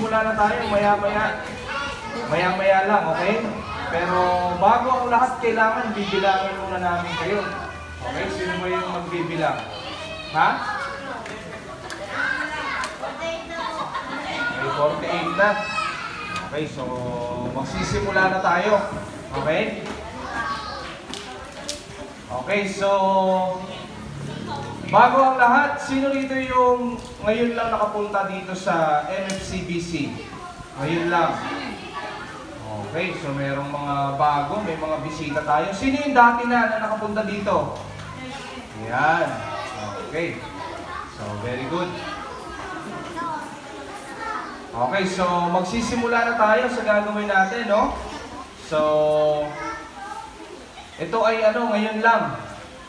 magsisimula na tayo, maya-maya lang, okay? Pero bago ang lahat, kailangan bibilangin muna namin kayo. Okay, sino ba yung magbibilang? Ha? Okay, 48 na. Okay, so magsisimula na tayo. Okay? Okay, so bago ang lahat, sino rito yung ngayon lang nakapunta dito sa MFCBC? Ngayon lang. Okay, so merong mga bago, may mga bisita tayo. Sino yung dati na nakapunta dito? Ayan. Okay. So, very good. Okay, so magsisimula na tayo sa gagawin natin, no? So, ito ay ngayon lang.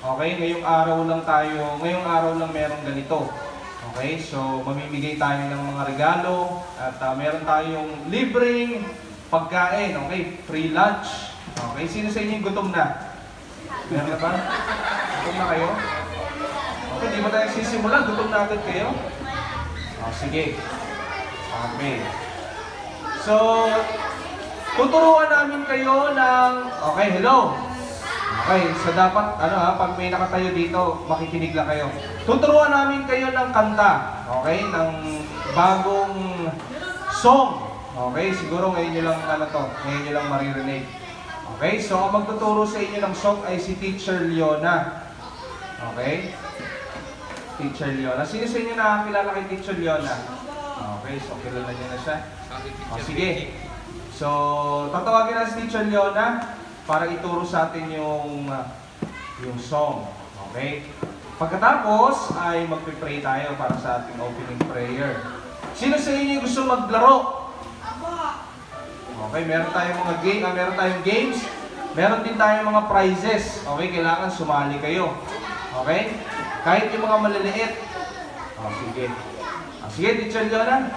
Okay, ngayong araw lang merong ganito. Okay, so mamimigay tayo ng mga regalo at meron tayong libreng pagkain, okay, free lunch. Okay, sino sa inyo gutom na? Meron na ba? Gutom na kayo? Okay, di ba tayo sisimula? Gutom na agad kayo? Sige. Okay. So, tuturuan namin kayo ng... Okay, hello. Okay, so dapat, pag may nakatayo dito, makikinig lang kayo. Tuturuan namin kayo ng kanta. Okay, ng bagong song. Okay, siguro ngayon nyo lang, ngayon nyo lang maririnig. Okay, so ang magtuturo sa inyo ng song ay si Teacher Leona. Okay? Teacher Leona. Sino sa inyo nakakilala kay Teacher Leona? Okay, so kilala niyo na siya. Sige. So, tatawagin na si Teacher Leona para ituro sa atin yung song. Okay? Pagkatapos ay magpipray tayo para sa ating opening prayer. Sino sa inyo gusto maglaro? Okay, meron tayong games. Meron din tayong mga prizes. Okay, kailangan sumali kayo. Okay? Kahit yung mga maliliit. Sige. Sige, Teacher Leona.